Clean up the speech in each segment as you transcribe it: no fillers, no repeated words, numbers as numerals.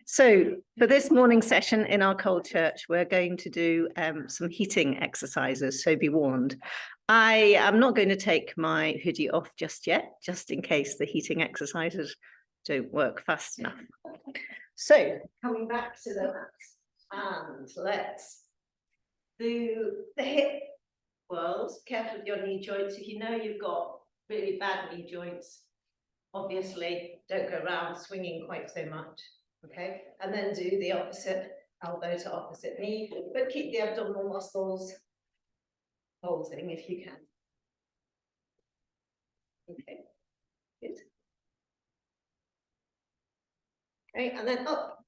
So for this morning session in our cold church, we're going to do some heating exercises, so be warned. I am not going to take my hoodie off just yet, just in case the heating exercises don't work fast enough. So coming back to the mats, and let's do the hip whirls. Careful with your knee joints. If you know you've got really bad knee joints, obviously don't go around swinging quite so much. Okay, and then do the opposite elbow to opposite knee, but keep the abdominal muscles holding if you can. Okay, good. Okay, and then up.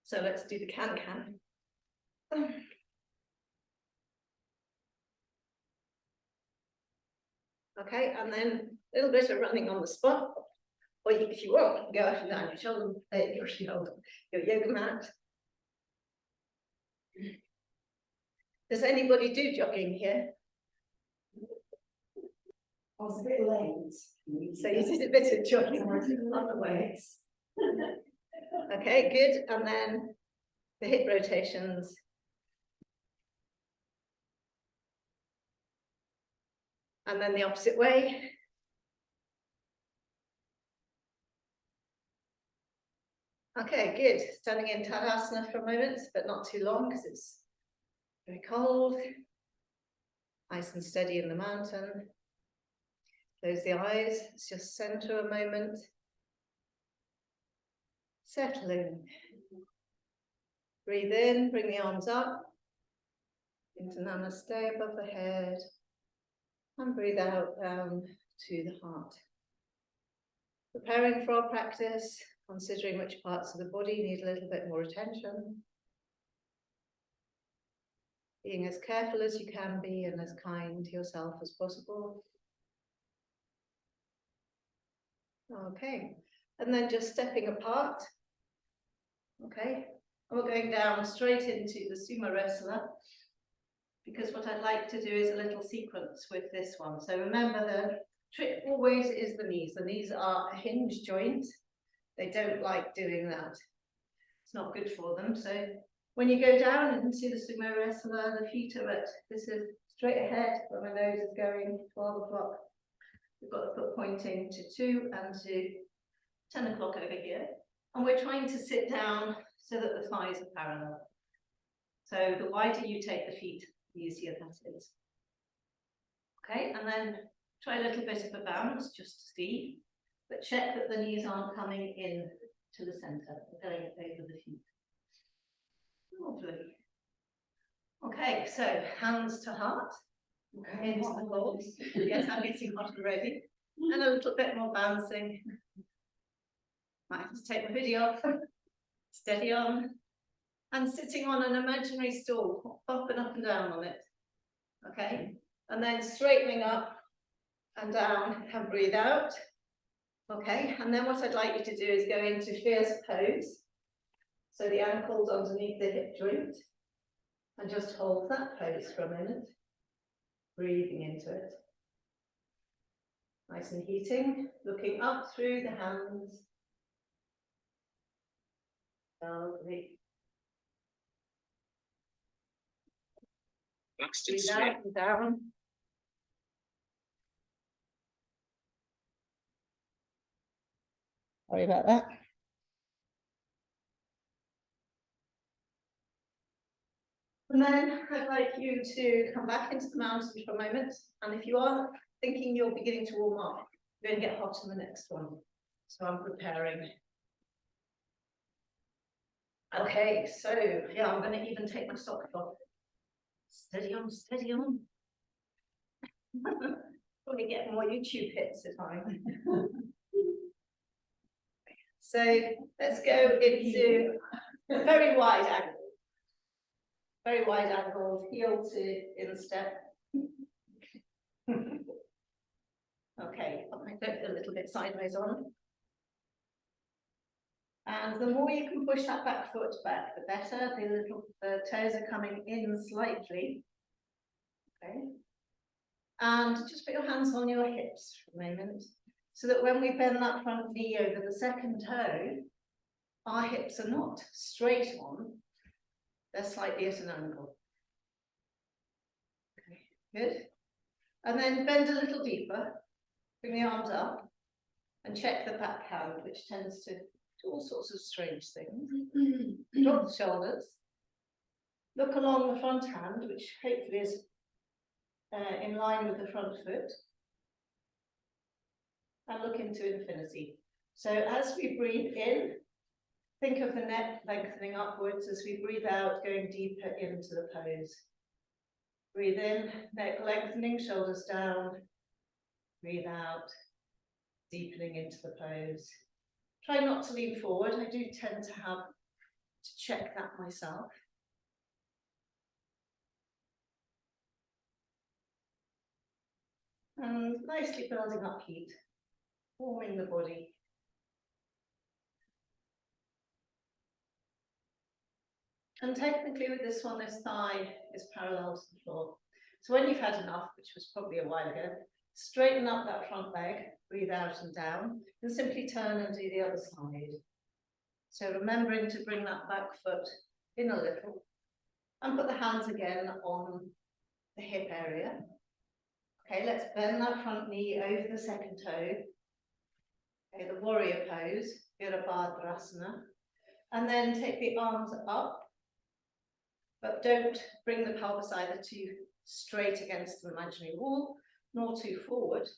So let's do the can-can. Okay, and then a little bit of running on the spot. Or if you want, go up and down your yoga mat. Does anybody do jogging here? I was a bit late. So you did a bit of jogging on the weights. Okay, good. And then the hip rotations. And then the opposite way. Okay, good. Standing in Tadasana for a moment, but not too long because it's very cold. Nice and steady in the mountain. Close the eyes. Let's just center a moment. Settle in. Breathe in, bring the arms up into Namaste above the head. And breathe out down to the heart. Preparing for our practice, considering which parts of the body need a little bit more attention. Being as careful as you can be and as kind to yourself as possible. Okay, and then just stepping apart. Okay, and we're going down straight into the Sumo Wrestler, because what I'd like to do is a little sequence with this one. So remember, the trick always is the knees. The knees are a hinge joint. They don't like doing that. It's not good for them. So when you go down into the Sumo Wrestler, the feet are at, this is straight ahead where my nose is going, 12 o'clock. We've got the foot pointing to 2 and to 10 o'clock over here. And we're trying to sit down so that the thighs are parallel. So the wider you take the feet, the easier that is. Okay, and then try a little bit of a bounce just to see, but check that the knees aren't coming in to the center, going over the feet. Lovely. Okay, so hands to heart, into the balls. Yes, I'm getting hot already. And a little bit more bouncing. Might have to take the hoodie off, steady on, and sitting on an imaginary stool, up and down on it. Okay, and then straightening up and down and breathe out. Okay, and then what I'd like you to do is go into fierce pose. So the ankles underneath the hip joint, and just hold that pose for a minute, breathing into it. Nice and heating, looking up through the hands. Lovely. Breathe out and down. Sorry about that. And then I'd like you to come back into the mountain for a moment. And if you are thinking you're beginning to warm up, you're going to get hot in the next one. So I'm preparing. Okay, so yeah, I'm going to even take my socks off. Steady on, steady on. Probably get more YouTube hits if I. So let's go into a very wide angle. Very wide angle, heel to instep. Okay, I might go a little bit sideways on. And the more you can push that back foot back, the better. The toes are coming in slightly. Okay. And just put your hands on your hips for a moment. so that when we bend that front knee over the second toe, our hips are not straight on, they're slightly at an angle. Okay, good. And then bend a little deeper, bring the arms up, and check the back hand, which tends to do all sorts of strange things. Drop the shoulders, look along the front hand, which hopefully is in line with the front foot, and look into infinity. So as we breathe in, think of the neck lengthening upwards. As we breathe out, going deeper into the pose. Breathe in, neck lengthening, shoulders down. Breathe out, deepening into the pose. Try not to lean forward. I do tend to have to check that myself. And nicely building up heat, warming the body. And technically with this one, this thigh is parallel to the floor. So when you've had enough, which was probably a while ago, straighten up that front leg, breathe out and down, and simply turn and do the other side. So remembering to bring that back foot in a little, and put the hands again on the hip area. Okay, let's bend that front knee over the second toe. Okay, the warrior pose, Virabhadrasana. And then take the arms up, but don't bring the pelvis either too straight against the imaginary wall, nor too forward.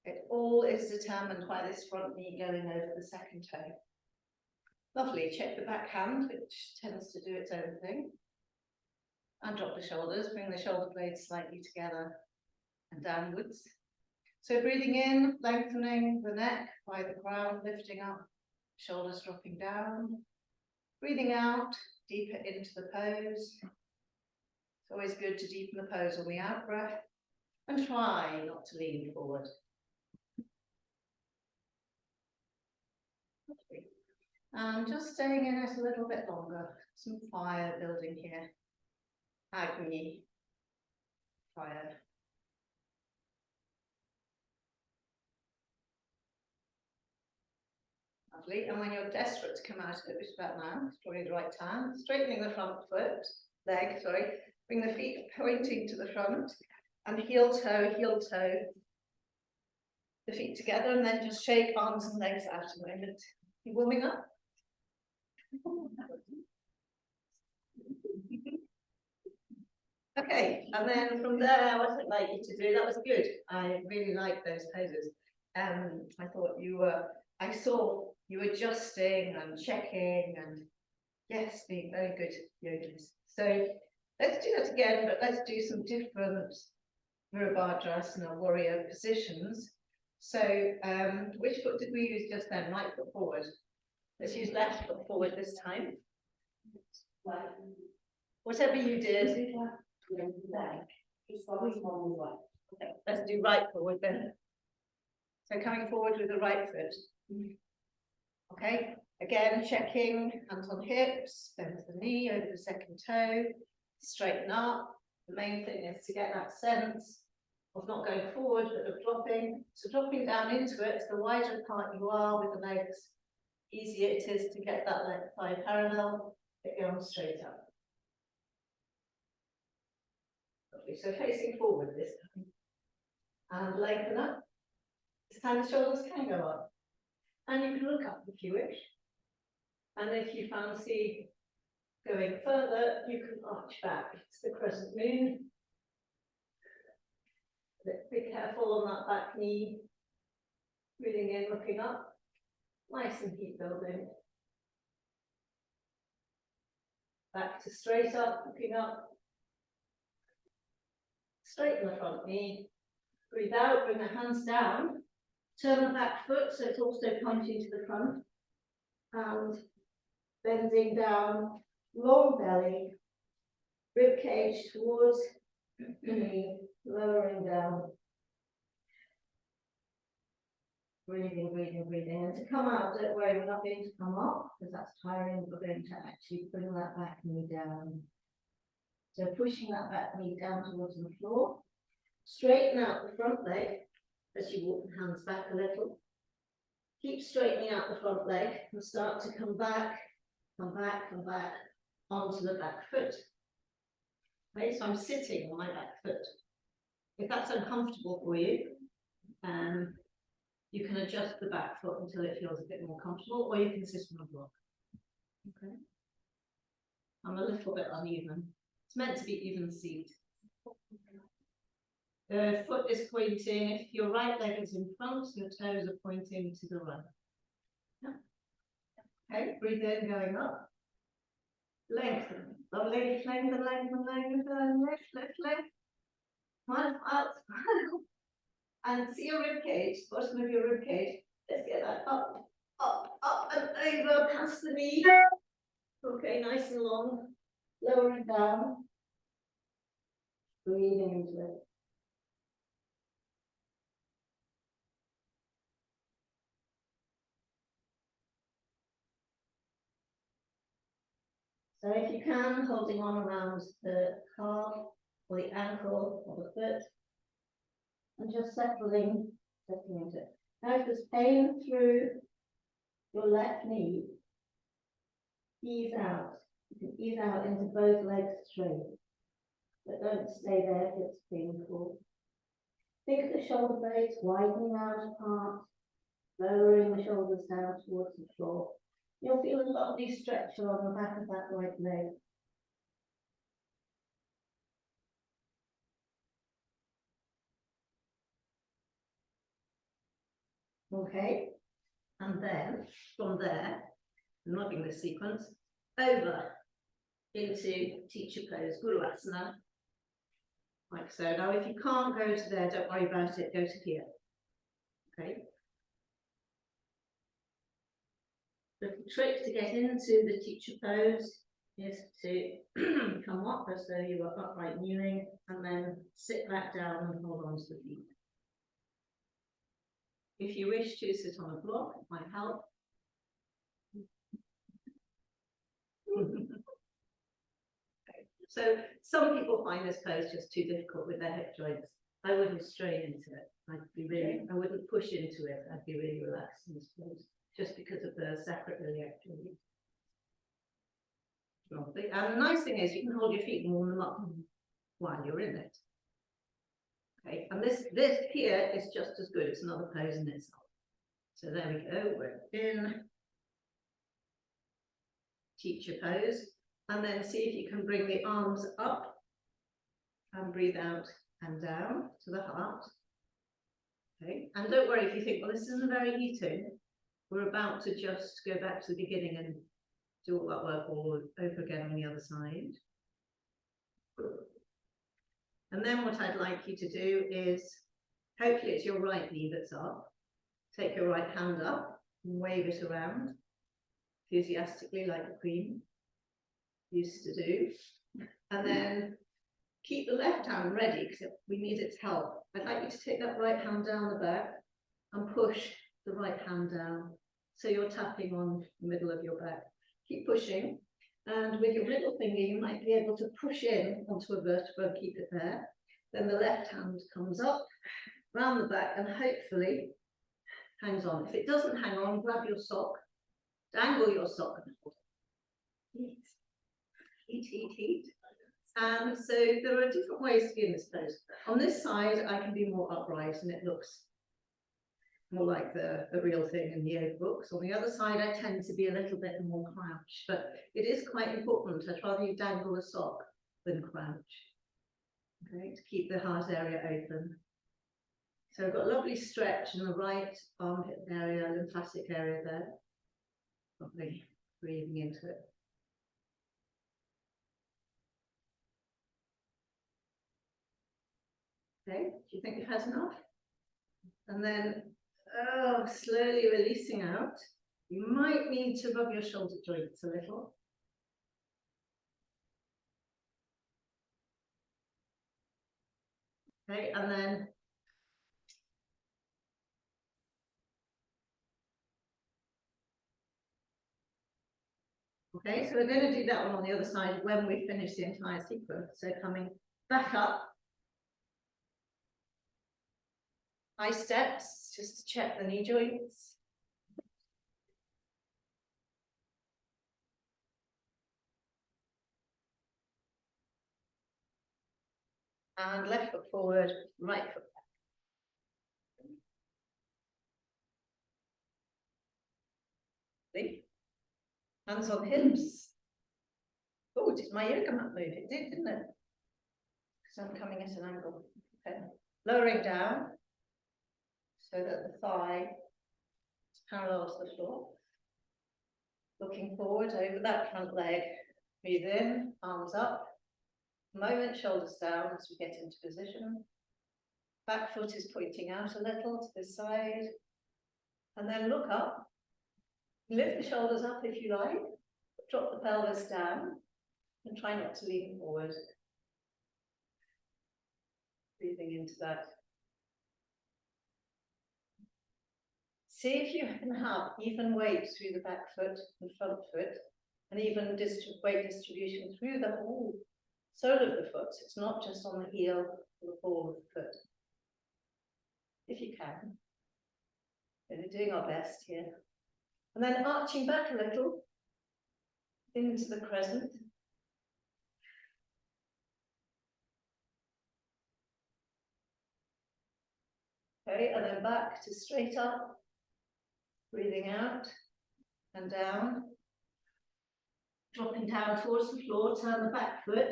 It all is determined by this front knee going over the second toe. Lovely, check the back hand, which tends to do its own thing. And drop the shoulders, bring the shoulder blades slightly together and downwards. So breathing in, lengthening the neck by the crown, lifting up, shoulders dropping down. Breathing out, deeper into the pose. It's always good to deepen the pose on the out breath and try not to lean forward. And just staying in it a little bit longer. Some fire building here. Agni, fire. Lovely. And when you're desperate to come out of it, which is about now, it's probably the right time. Straightening the front leg, bring the feet pointing to the front, and heel toe, the feet together, and then just shake arms and legs out a moment. You warming up? Okay, and then from there, what I'd like you to do, that was good. I really like those poses. I thought I saw you adjusting and checking and yes, being very good yogis. So let's do that again, but let's do some different Virabhadrasana warrior positions. So which foot did we use just then? Right foot forward. Let's use left foot forward this time. Whatever you did. Okay, let's do right forward then. So coming forward with the right foot. Okay, again checking, hands on hips, bend the knee over the second toe, straighten up. The main thing is to get that sense of not going forward but of dropping. So dropping down into it, the wider apart you are with the legs, easier it is to get that leg thigh parallel, get your arms straight up. Lovely. So facing forward this time. And lengthen up. This time the shoulders can go up. And you can look up if you wish. And if you fancy going further, you can arch back. It's the crescent moon. Be careful on that back knee. Breathing in, looking up. Nice and heat building. Back to straight up, looking up. Straighten the front knee. Breathe out, bring the hands down. Turn the back foot so it's also pointing to the front. And bending down, long belly, rib cage towards the knee, lowering down. Breathing, breathing, breathing. And to come out, don't worry, we're not going to come up because that's tiring. We're going to actually bring that back knee down. So pushing that back knee down towards the floor. Straighten out the front leg as you walk the hands back a little. Keep straightening out the front leg and start to come back onto the back foot. Okay, so I'm sitting on my back foot. If that's uncomfortable for you, you can adjust the back foot until it feels a bit more comfortable, or you can sit on a block. Okay. I'm a little bit uneven. It's meant to be even seat. The foot is pointing, if your right leg is in front, your toes are pointing to the right. Yeah. Okay, breathe in, going up. Lengthen. Lovely. Lengthen, lengthen, lengthen. Lift. Smile. And see your rib cage, bottom of your rib cage. Let's get that up and over past the knee. Okay, nice and long. Lowering down. Breathing into it. So if you can, holding on around the calf or the ankle or the foot, and just settling into it. Now if there's pain through your left knee, ease out. You can ease out into both legs straight, but don't stay there if it's painful. Think of the shoulder blades widening out apart, lowering the shoulders down towards the floor. You'll feel a lovely stretch along the back of that right leg. Okay, and then from there, I'm loving this sequence, over into teacher pose, Guruvasana, like so. Now, if you can't go to there, don't worry about it, go to here. Okay. The trick to get into the teacher pose is to come up as though you are upright kneeling, and then sit back down and hold on to the feet. If you wish to sit on a block, it might help. So some people find this pose just too difficult with their hip joints. I wouldn't strain into it. I wouldn't push into it. I'd be really relaxed in this pose, just because of the sacroiliac joint. And the nice thing is you can hold your feet and warm them up while you're in it. Okay, and this here is just as good. It's another pose in itself. So there we go. We're in teacher pose, and then see if you can bring the arms up and breathe out and down to the heart. Okay, and don't worry if you think, well, this isn't very heating. We're about to just go back to the beginning and do all that work all over again on the other side. And then what I'd like you to do is, hopefully it's your right knee that's up. Take your right hand up and wave it around enthusiastically like the Queen used to do. And then keep the left hand ready because we need its help. I'd like you to take that right hand down the back and push the right hand down. So you're tapping on the middle of your back. Keep pushing. And with your middle finger, you might be able to push in onto a vertebra and keep it there. Then the left hand comes up, round the back, and hopefully hangs on. If it doesn't hang on, grab your sock, dangle your sock and hold it. Heat. And so there are different ways to be in this pose. On this side, I can be more upright and it looks more like the real thing in the yoga books. On the other side, I tend to be a little bit more crouch, but it is quite important. I'd rather you dangle a sock than crouch. Okay, to keep the heart area open. So I've got a lovely stretch in the right armpit area, lymphatic area there. Lovely, breathing into it. Okay, do you think you've had enough? And then, slowly releasing out. You might need to rub your shoulder joints a little. Okay, and then okay, so we're going to do that one on the other side when we finish the entire sequence. So coming back up high steps, just to check the knee joints. And left foot forward, right foot back. See? Hands on hips. Oh, did my yoga mat move? It did, didn't it? Because I'm coming at an angle. Okay. Lowering down so that the thigh is parallel to the floor. Looking forward over that front leg. Breathe in, arms up. Moment, shoulders down as we get into position. Back foot is pointing out a little to this side. And then look up. Lift the shoulders up if you like. Drop the pelvis down. And try not to lean forward. Breathing into that. See if you can have even weight through the back foot and front foot, and even weight distribution through the whole sole of the foot. It's not just on the heel or the ball of the foot. If you can. We're doing our best here. And then arching back a little into the crescent. Okay, and then back to straight up. Breathing out and down. Dropping down towards the floor, turn the back foot.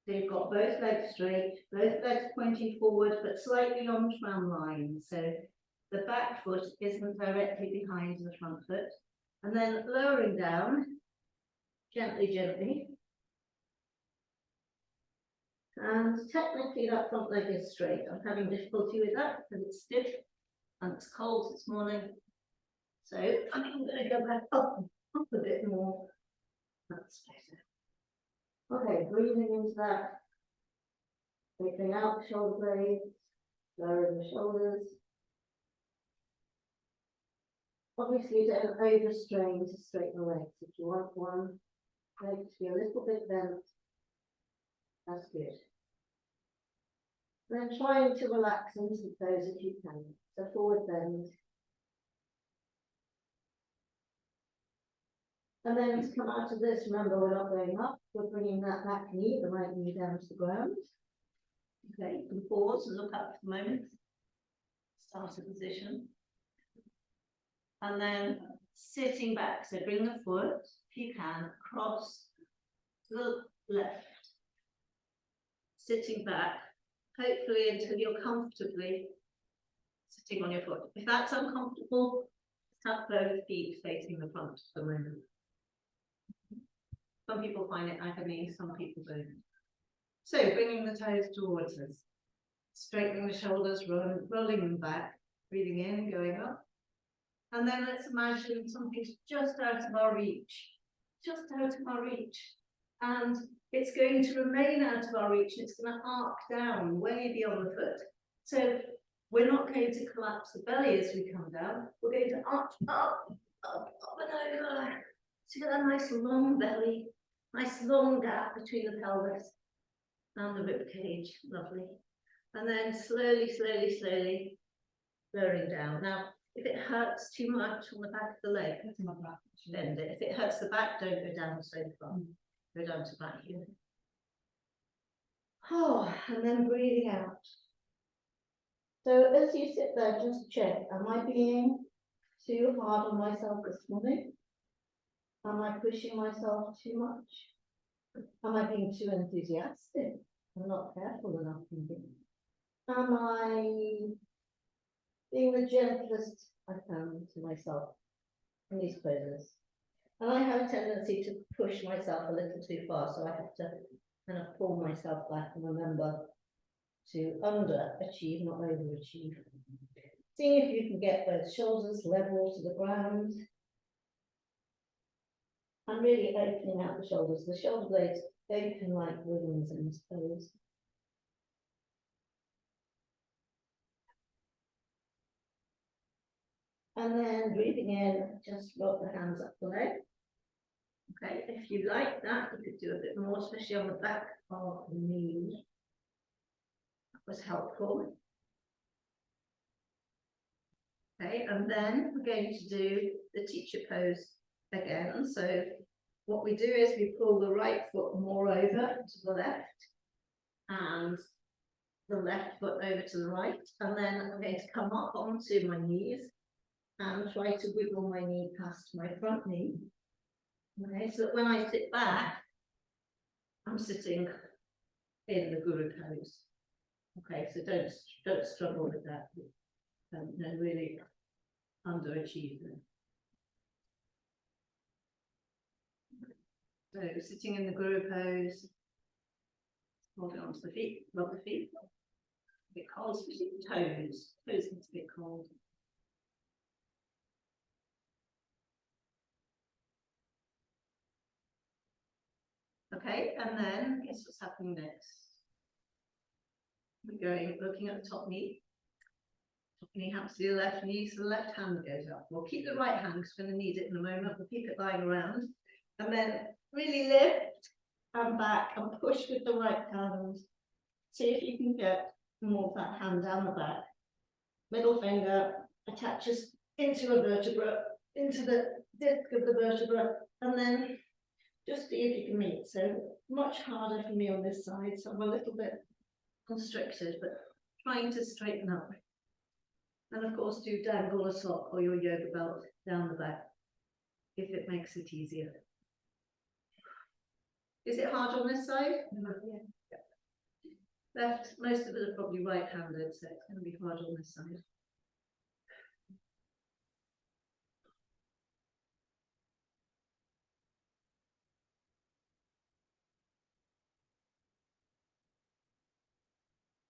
So you've got both legs straight, both legs pointing forward, but slightly on tram line. So the back foot isn't directly behind the front foot. And then lowering down, gently, gently. And technically that front leg is straight. I'm having difficulty with that because it's stiff and it's cold this morning. So I'm going to go back up a bit more. That's better. Okay, breathing into that. Taking out the shoulder blades, lowering the shoulders. Obviously, don't overstrain to straighten the legs. If you want one leg to be a little bit bent, that's good. Then trying to relax into the pose if you can. So forward bend. And then to come out of this, remember we're not going up, we're bringing that back knee, the right knee down to the ground. Okay, you can pause and look up for a moment. Start a position. And then sitting back, so bring the foot, if you can, across to the left. Sitting back, hopefully until you're comfortably sitting on your foot. If that's uncomfortable, tap both feet facing the front for the moment. Some people find it agony, some people don't. So bringing the toes towards us, straightening the shoulders, rolling them back, breathing in, going up. And then let's imagine something's just out of our reach, just out of our reach. And it's going to remain out of our reach and it's going to arc down way beyond the foot. So we're not going to collapse the belly as we come down. We're going to arch up, up, up and over. So you get a nice long belly, nice long gap between the pelvis and the rib cage. Lovely. And then slowly, slowly, slowly lowering down. Now, if it hurts too much on the back of the leg, bend it. If it hurts the back, don't go down so far. Go down to back here. Oh, and then breathing out. So as you sit there, just check, am I being too hard on myself this morning? Am I pushing myself too much? Am I being too enthusiastic? I'm not careful enough. Am I being the gentlest I can to myself in these poses? And I have a tendency to push myself a little too far, so I have to kind of pull myself back and remember to underachieve, not overachieve. Seeing if you can get those shoulders level to the ground. And really opening out the shoulders. The shoulder blades open like wings in this pose. And then breathing in, just rock the hands up the leg. Okay, if you like that, you could do a bit more, especially on the back of the knee. That was helpful. Okay, and then we're going to do the teacher pose again. So what we do is we pull the right foot more over to the left and the left foot over to the right, and then I'm going to come up onto my knees and try to wiggle my knee past my front knee. Okay, so that when I sit back, I'm sitting in the guru pose. Okay, so don't struggle with that. No, really underachieve them. So sitting in the guru pose, holding onto the feet, rub the feet. A bit cold, especially the toes. Toes get a bit cold. Okay, and then guess what's happening next? We're going, looking at the top knee. Top knee happens to be the left knee, so the left hand goes up. We'll keep the right hand because we're going to need it in a moment. We'll keep it lying around. And then really lift and back and push with the right hand. See if you can get more of that hand down the back. Middle finger attaches into a vertebra, into the disc of the vertebra, and then just see if you can meet. So much harder for me on this side, so I'm a little bit constricted, but trying to straighten up. And of course, do dangle a sock or your yoga belt down the back, if it makes it easier. Is it hard on this side? Yeah. Left, most of it are probably right-handed, so it's going to be hard on this side.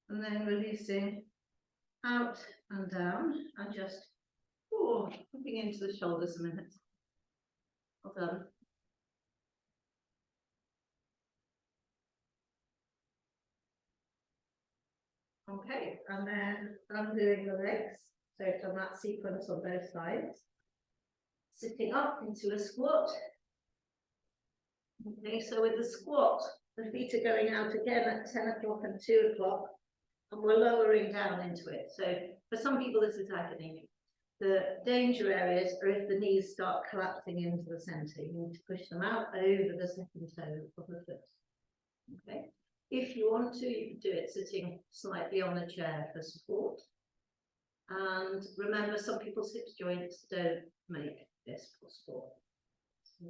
And then releasing out and down, and just pumping into the shoulders a minute. Well done. Okay, and then undoing the legs. So I've done that sequence on both sides. Sitting up into a squat. Okay, so with the squat, the feet are going out again at 10 o'clock and 2 o'clock, and we're lowering down into it. So for some people, this is agony. The danger areas are if the knees start collapsing into the centre. You need to push them out over the second toe of the foot. Okay. If you want to, you can do it sitting slightly on a chair for support. And remember, some people's hip joints don't make this possible. So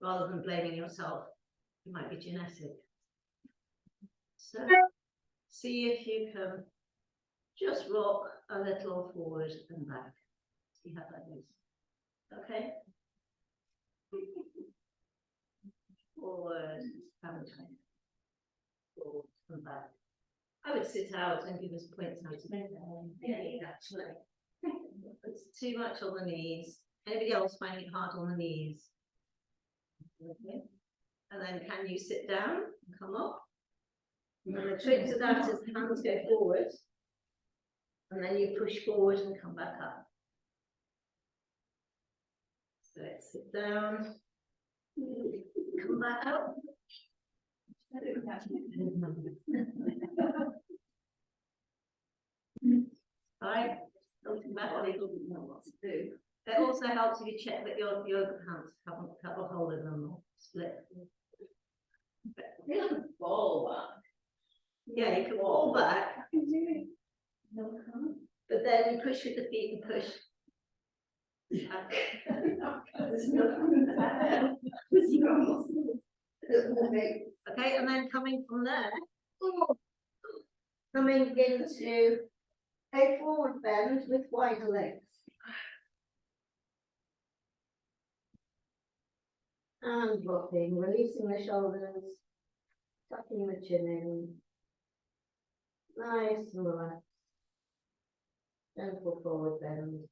rather than blaming yourself, it might be genetic. So see if you can just rock a little forward and back. See how that is. Okay. Forward and forward and back. I would sit out and give us points out. Yeah, actually. It's too much on the knees. Anybody else finding it hard on the knees? Okay. And then can you sit down and come up? And the trick to that is the hands go forward. And then you push forward and come back up. So let's sit down. Come back up. Right, back a little bit more what to do. It also helps if you check that your yoga pants haven't cut a hole in them or split. You can fall back. Yeah, you can fall back. I can do it. No, I can't. But then you push with the feet and push. Okay, and then coming from there, coming into a forward bend with wider legs. And rocking, releasing the shoulders, tucking the chin in. Nice and relaxed. Gentle forward bend.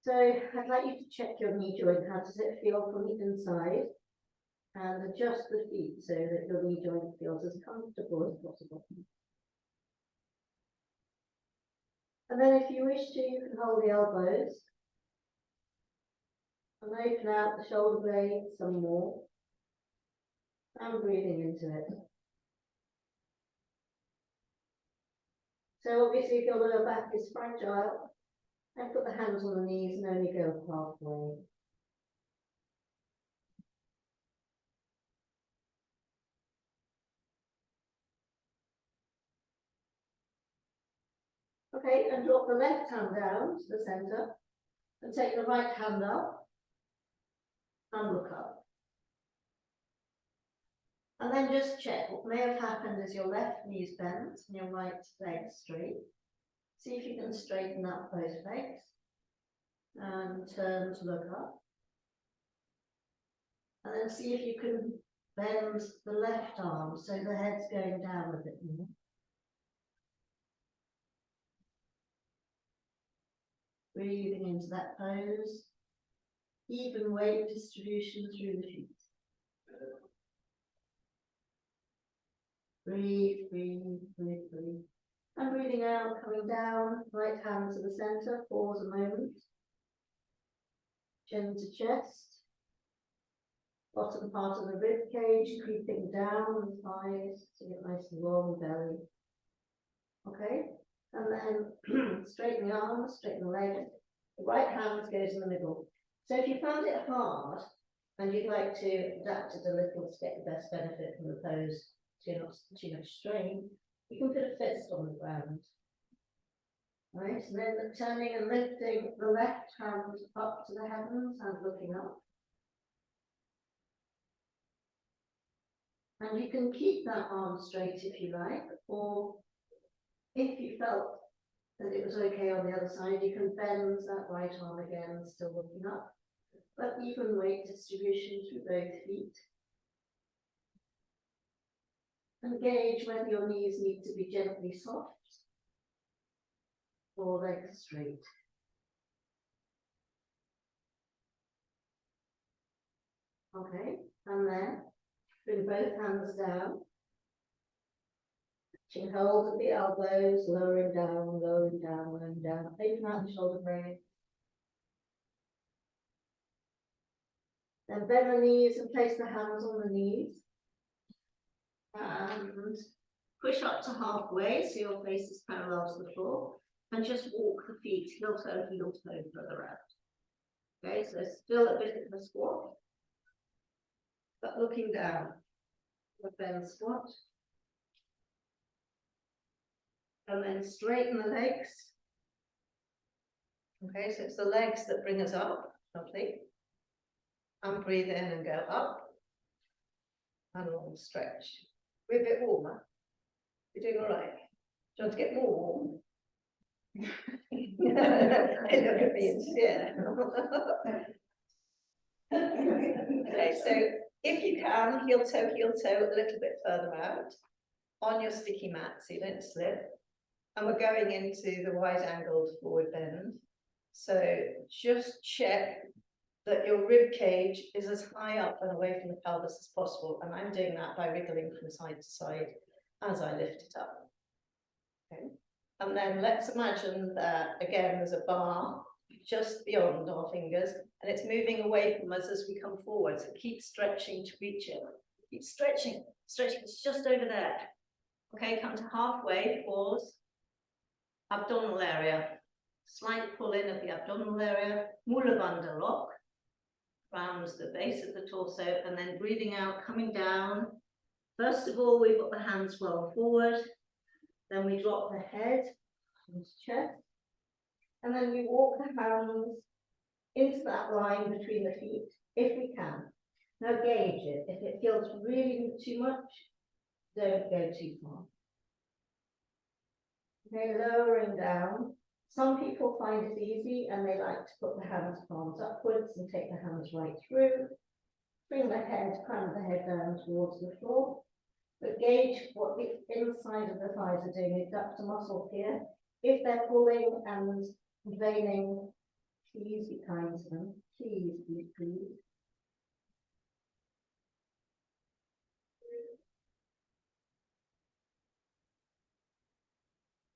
So I'd like you to check your knee joint. How does it feel from the inside? And adjust the feet so that your knee joint feels as comfortable as possible. And then if you wish to, you can hold the elbows and open out the shoulder blades some more and breathing into it. So So obviously if your lower back is fragile, then put the hands on the knees and only go halfway. Okay, and drop the left hand down to the centre and take the right hand up and look up. And then just check what may have happened is your left knee is bent and your right leg straight. See if you can straighten up both legs and turn to look up. And then see if you can bend the left arm so the head's going down a bit more. Breathing into that pose. Even weight distribution through the feet. Breathe, breathe, breathe, breathe. And breathing out, coming down, right hand to the centre, pause a moment. Chin to chest. Bottom part of the rib cage, creeping down the thighs to get nice and long belly. Okay, and then straighten the arms, straighten the legs. The right hand goes in the middle. So if you found it hard and you'd like to adapt it a little to get the best benefit from the pose, so you're not too much strain, you can put a fist on the ground. Right, and then turning and lifting the left hand up to the heavens and looking up. And you can keep that arm straight if you like, or if you felt that it was okay on the other side, you can bend that right arm again, still looking up, but even weight distribution through both feet. And gauge whether your knees need to be gently soft or legs straight. Okay, and then bring both hands down. Touching hold at the elbows, lowering down, lowering down, lowering down. Open out the shoulder blade. Then bend the knees and place the hands on the knees. And push up to halfway so your face is parallel to the floor. And just walk the feet heel toe further out. Okay, so still a bit of a squat, but looking down. The bend squat. And then straighten the legs. Okay, so it's the legs that bring us up, lovely. And breathe in and go up. And long stretch. We're a bit warmer. You're doing all right. Do you want to get more warm? Look at me and stare. Okay, so if you can, heel toe a little bit further out on your sticky mat so you don't slip. And we're going into the wide angled forward bend. So just check that your rib cage is as high up and away from the pelvis as possible. And I'm doing that by wriggling from side to side as I lift it up. Okay. And then let's imagine that, again, there's a bar just beyond our fingers, and it's moving away from us as we come forward. So keep stretching to reach it. Keep stretching, stretching, it's just over there. Okay, come to halfway, pause. Abdominal area. Slight pull in of the abdominal area. Mula Bandha lock. Rounds the base of the torso, and then breathing out, coming down. First of all, we've got the hands well forward. Then we drop the head into chest. And then we walk the hands into that line between the feet, if we can. Now gauge it. If it feels really too much, don't go too far. Okay, lowering down. Some people find it easy and they like to put the hands palms upwards and take the hands right through. Bring the head, crown of the head down towards the floor. But gauge what the inside of the thighs are doing. Adductor muscle here. If they're pulling and veining, please be kind to them. Please, please, please.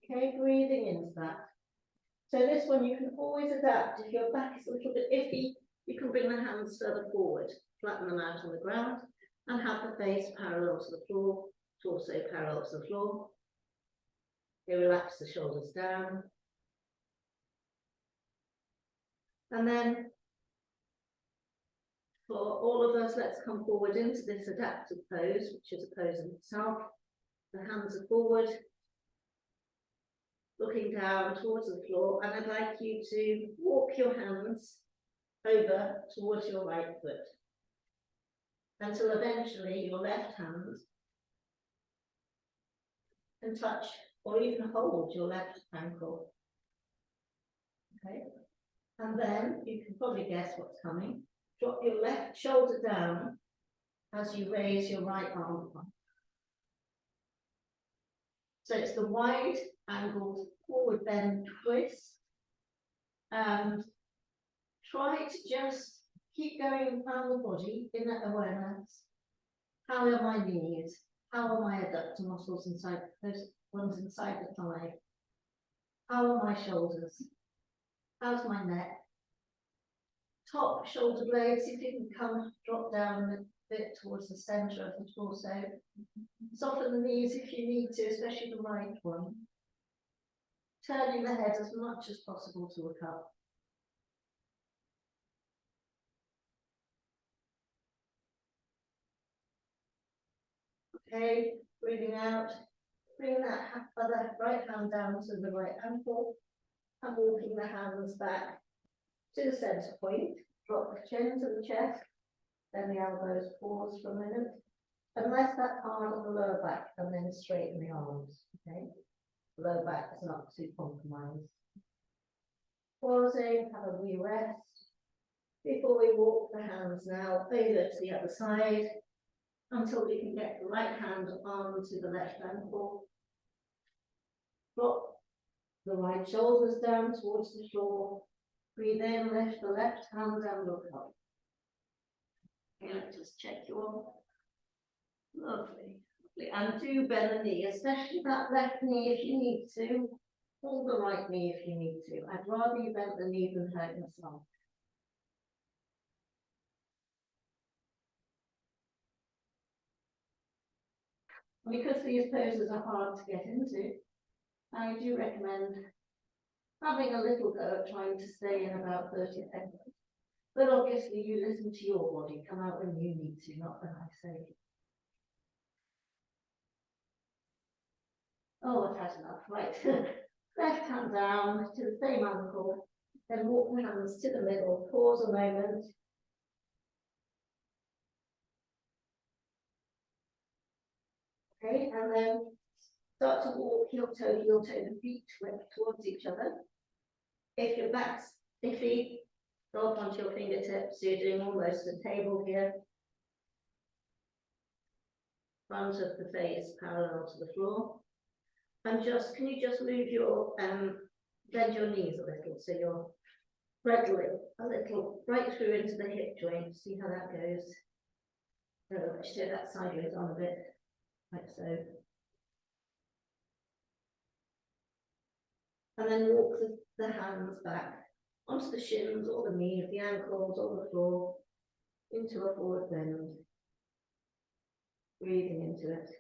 Okay, breathing into that. So this one you can always adapt. If your back is a little bit iffy, you can bring the hands further forward, flatten them out on the ground, and have the face parallel to the floor, torso parallel to the floor. You relax the shoulders down. And then for all of us, let's come forward into this adaptive pose, which is a pose in itself. The hands are forward, looking down towards the floor, and I'd like you to walk your hands over towards your right foot until eventually your left hand can touch or even hold your left ankle. Okay, and then you can probably guess what's coming. Drop your left shoulder down as you raise your right arm up. So it's the wide angled forward bend twist. And try to just keep going around the body in that awareness. How are my knees? How are my adductor muscles inside, those ones inside the thigh? How are my shoulders? How's my neck? Top shoulder blades, if you can come drop down a bit towards the center of the torso. Soften the knees if you need to, especially the right one. Turning the head as much as possible to look up. Okay, breathing out. Bring that other right hand down to the right ankle and walking the hands back to the center point. Drop the chin to the chest, then the elbows, pause for a minute. And rest that hard on the lower back and then straighten the arms. Okay, lower back is not too compromised. Pausing, have a wee rest. Before we walk the hands now over to the other side until we can get the right hand onto the left ankle. Drop the right shoulders down towards the floor. Breathe in, lift the left hand and look up. Okay, just check you all. Lovely. Lovely. And do bend the knee, especially that left knee if you need to. Hold the right knee if you need to. I'd rather you bend the knee than hurt yourself. Because these poses are hard to get into, I do recommend having a little go at trying to stay in about 30 seconds. But obviously you listen to your body, come out when you need to, not when I say. Oh, I've had enough, right. Left hand down to the same ankle, then walk the hands to the middle, pause a moment. Okay, and then start to walk heel toe, the feet towards each other. If your back's iffy, drop onto your fingertips, so you're doing almost a table here. Front of the face parallel to the floor. And just, can you just move your, bend your knees a little, so you're straddling a little right through into the hip joint, see how that goes. Let's do that sideways on a bit, like so. And then walk the hands back onto the shins or the knees, the ankles or the floor, into a forward bend. Breathing into it.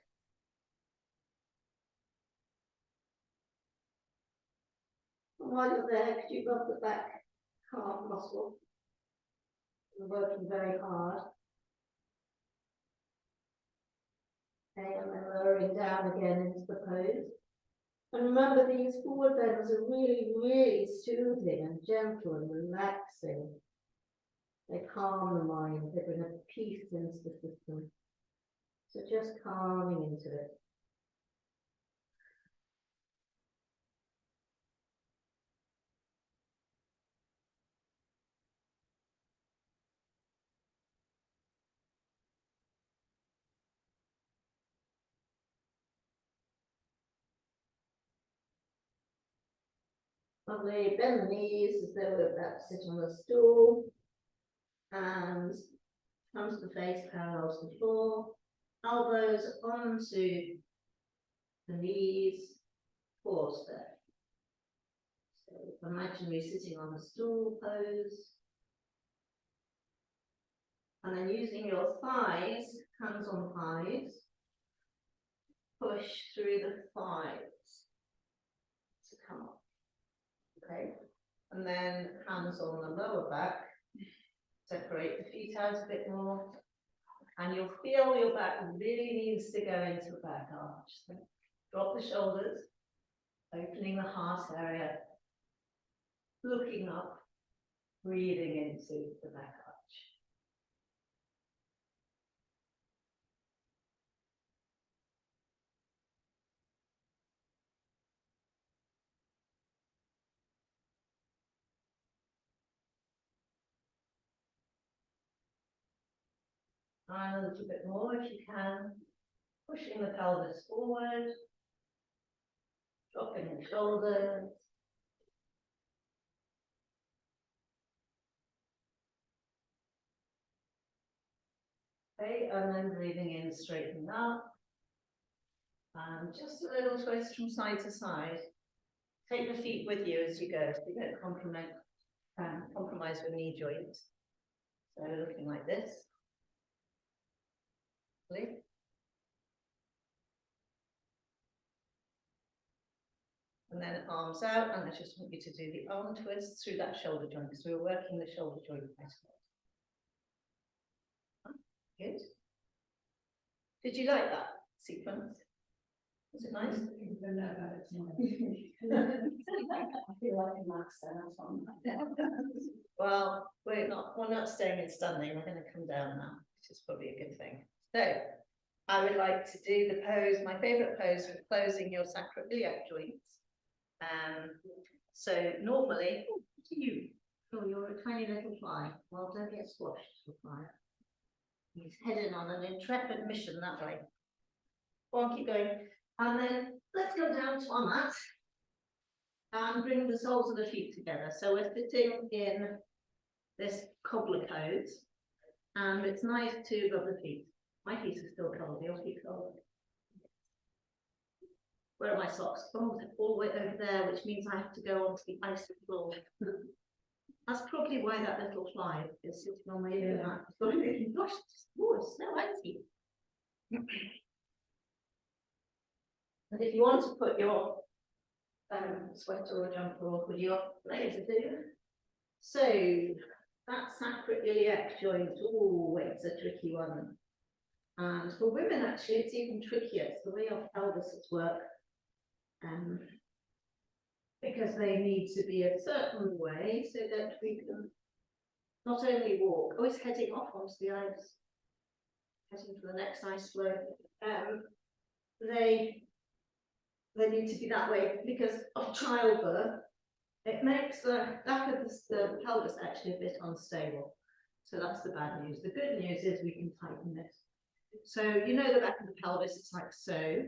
And while you're there, could you rub the back calf muscle? You're working very hard. Okay, and then lowering down again into the pose. And remember, these forward bends are really, really soothing and gentle and relaxing. They calm the mind, they bring a peace into the system. So just calming into it. Lovely, bend the knees as though we're about to sit on a stool. And come to the face parallel to the floor. Elbows onto the knees, pause there. So imagine you're sitting on a stool pose. And then using your thighs, hands on thighs, push through the thighs. Okay, and then hands on the lower back. Separate the feet out a bit more. And you'll feel your back really needs to go into the back arch. So drop the shoulders, opening the heart area, looking up, breathing into the back arch. And a little bit more if you can, pushing the pelvis forward, dropping the shoulders. Okay, and then breathing in, straightening up. And just a little twist from side to side. Take the feet with you as you go, so you don't compromise with knee joints. So looking like this. Lovely. And then arms out, and I just want you to do the arm twist through that shoulder joint, because we're working the shoulder joint quite a lot. Good. Did you like that sequence? Was it nice? I feel like a master, that's one. Well, we're not staying in standing, we're going to come down now, which is probably a good thing. So I would like to do the pose, my favourite pose for closing your sacroiliac joints. So normally, you're a tiny little fly. Well, don't get squashed, fly. He's heading on an intrepid mission that way. Go on, keep going. And then let's go down to our mat and bring the soles of the feet together. So we're sitting in this cobbler pose, and it's nice to rub the feet. My feet are still cold, your feet cold. Where are my socks? Oh, they're all the way over there, which means I have to go onto the icy floor. That's probably why that little fly is sitting on my mat. Gosh, it's so icy. And if you want to put your sweater or jumper off with your later do. So that sacroiliac joint, oh, it's a tricky one. And for women, actually, it's even trickier. It's the way our pelvises work. Because they need to be a certain way so that we can not only walk, it's heading off onto the ice, heading for the next ice floe. They need to be that way because of childbirth. It makes the back of the pelvis actually a bit unstable. So that's the bad news. The good news is we can tighten this. So you know the back of the pelvis, it's like so.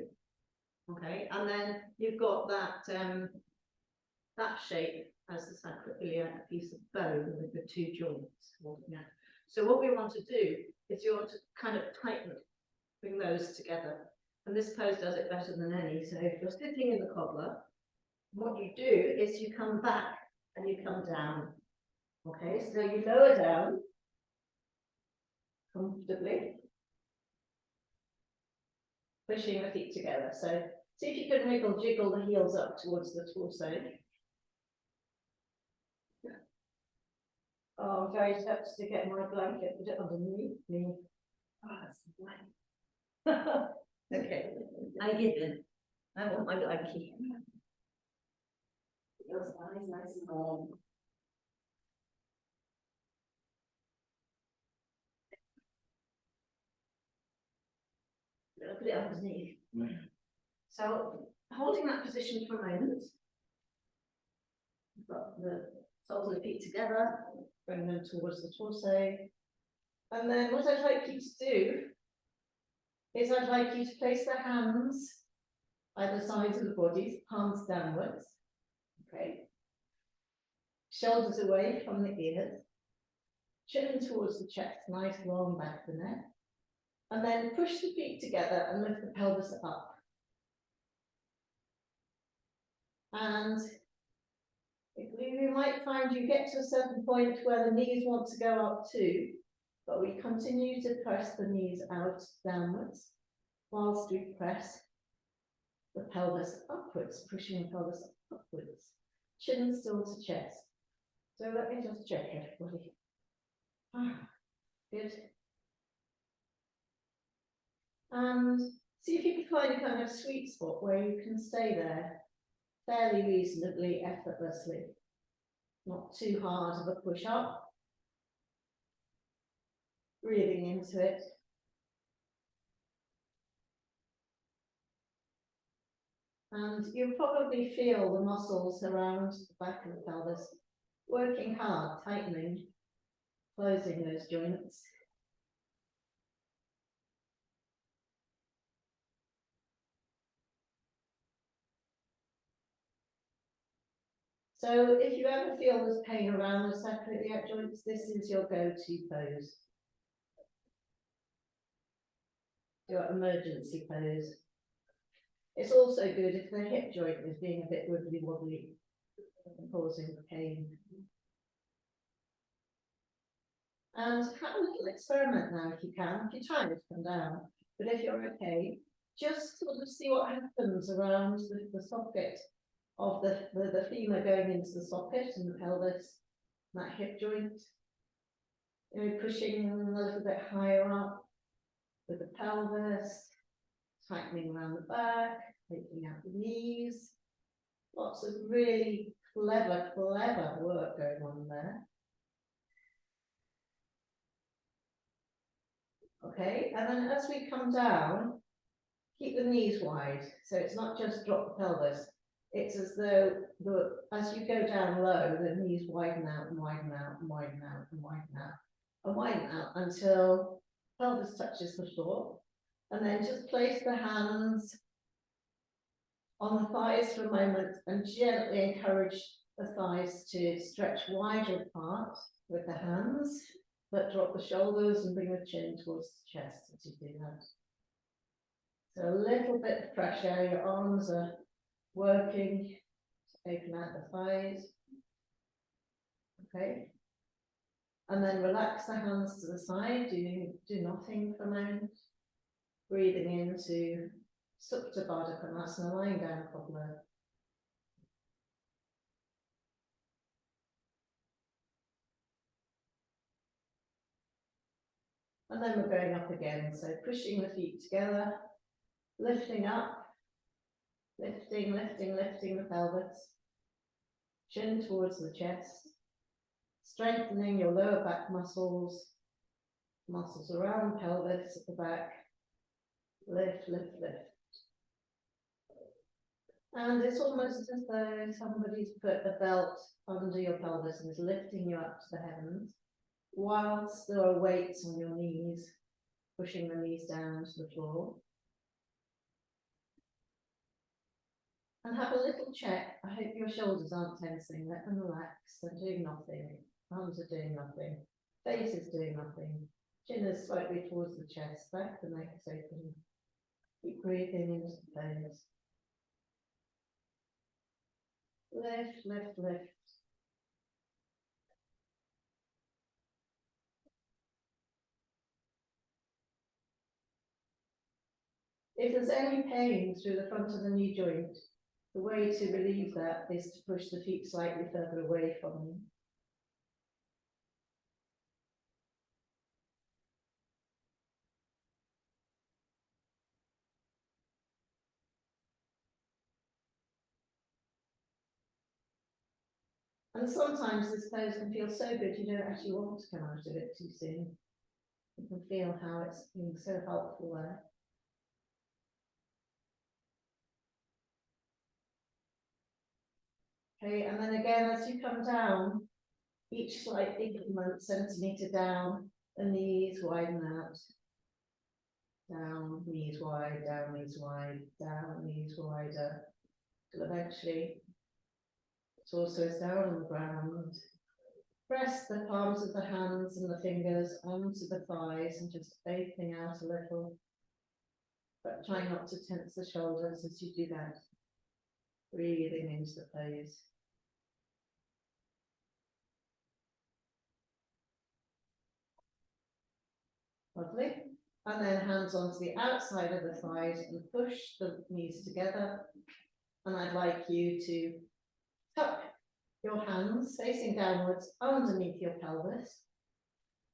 Okay, and then you've got that that shape as the sacroiliac piece of bone with the two joints. Yeah. So what we want to do is you want to kind of tighten, bring those together. And this pose does it better than any. So if you're sitting in the cobbler, what you do is you come back and you come down. Okay, so you lower down comfortably, pushing the feet together. So see if you can wiggle, jiggle the heels up towards the torso. Oh, I'm very tempted to get my blanket, put it underneath me. Oh, that's nice. Okay, I give in. I want my blankie. Feels nice and warm. I'll put it underneath. So holding that position for a moment. Got the soles of the feet together, bring them towards the torso. And then what I'd like you to do is I'd like you to place the hands either sides of the body, palms downwards. Okay. Shoulders away from the ears. Chin towards the chest, nice long back of the neck. And then push the feet together and lift the pelvis up. And we might find you get to a certain point where the knees want to go up too, but we continue to press the knees out downwards whilst we press the pelvis upwards, pushing the pelvis upwards. Chin still to chest. So let me just check everybody. Good. And see if you can find a kind of sweet spot where you can stay there fairly reasonably, effortlessly. Not too hard of a push up. Breathing into it. And you'll probably feel the muscles around the back of the pelvis working hard, tightening, closing those joints. So if you ever feel this pain around the sacroiliac joints, this is your go-to pose. Your emergency pose. It's also good if the hip joint is being a bit wibbly wobbly and causing pain. And have a little experiment now if you can. If you're tired, come down. But if you're okay, just sort of see what happens around the socket of the femur going into the socket and the pelvis, that hip joint. You know, pushing a little bit higher up with the pelvis, tightening around the back, taking out the knees. Lots of really clever work going on there. Okay, and then as we come down, keep the knees wide. So it's not just drop the pelvis. It's as though as you go down low, the knees widen out and widen out and widen out and widen out and widen out until pelvis touches the floor. And then just place the hands on the thighs for a moment and gently encourage the thighs to stretch wider apart with the hands, but drop the shoulders and bring the chin towards the chest as you do that. So a little bit of pressure, your arms are working to open out the thighs. Okay. And then relax the hands to the side, do nothing for a moment. Breathing into Supta Baddha Konasana, lying down cobbler. And then we're going up again, so pushing the feet together, lifting up, lifting the pelvis, chin towards the chest, strengthening your lower back muscles, muscles around the pelvis at the back, lift. And it's almost as though somebody's put a belt under your pelvis and is lifting you up to the heavens, whilst there are weights on your knees, pushing the knees down to the floor. And have a little check. I hope your shoulders aren't tensing, let them relax. They're doing nothing. Arms are doing nothing. Face is doing nothing. Chin is slightly towards the chest, back the neck is open. Keep breathing into the face. Lift. If there's any pain through the front of the knee joint, the way to relieve that is to push the feet slightly further away from you. And sometimes this pose can feel so good you don't actually want to come out of it too soon. You can feel how it's being so helpful there. Okay, and then again, as you come down, each slight increment, centimetre down, the knees widen out. Down, knees wide, down, knees wide, down, knees wider. Till eventually, torso is down on the ground. Press the palms of the hands and the fingers onto the thighs and just opening out a little. But try not to tense the shoulders as you do that. Breathing into the pose. Lovely. And then hands onto the outside of the thighs and push the knees together. And I'd like you to tuck your hands facing downwards underneath your pelvis,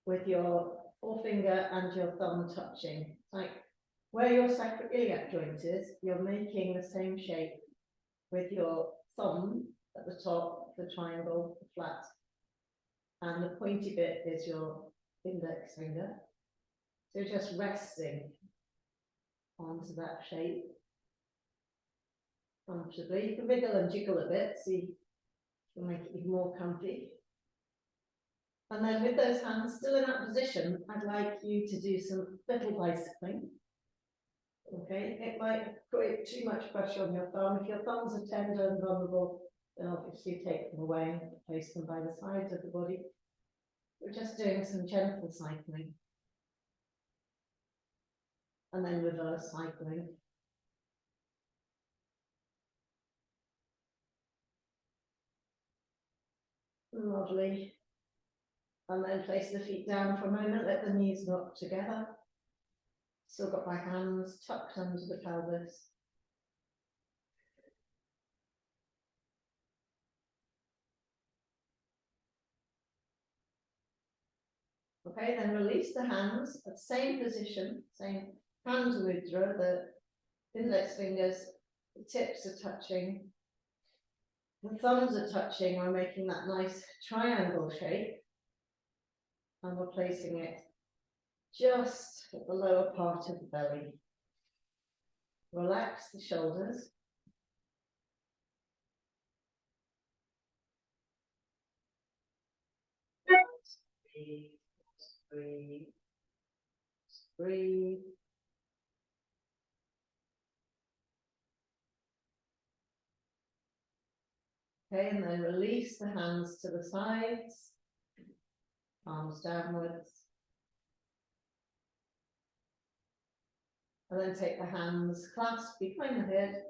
with your forefinger and your thumb touching. Like where your sacroiliac joint is, you're making the same shape with your thumb at the top, the triangle, the flat, and the pointy bit is your index finger. So you're just resting onto that shape comfortably. You can wiggle and jiggle a bit, see, you'll make it even more comfy. And then with those hands still in that position, I'd like you to do some little bicycling. Okay, it might create too much pressure on your thumb. If your thumbs are tender and vulnerable, then obviously take them away and place them by the sides of the body. We're just doing some gentle cycling. And then reverse cycling. Lovely. And then place the feet down for a moment, let the knees knock together. Still got my hands tucked under the pelvis. Okay, then release the hands at the same position, same hand mudra, the index fingers, the tips are touching. The thumbs are touching, we're making that nice triangle shape. And we're placing it just at the lower part of the belly. Relax the shoulders. Breathe, breathe, breathe. Okay, and then release the hands to the sides, palms downwards. And then take the hands clasped behind the head.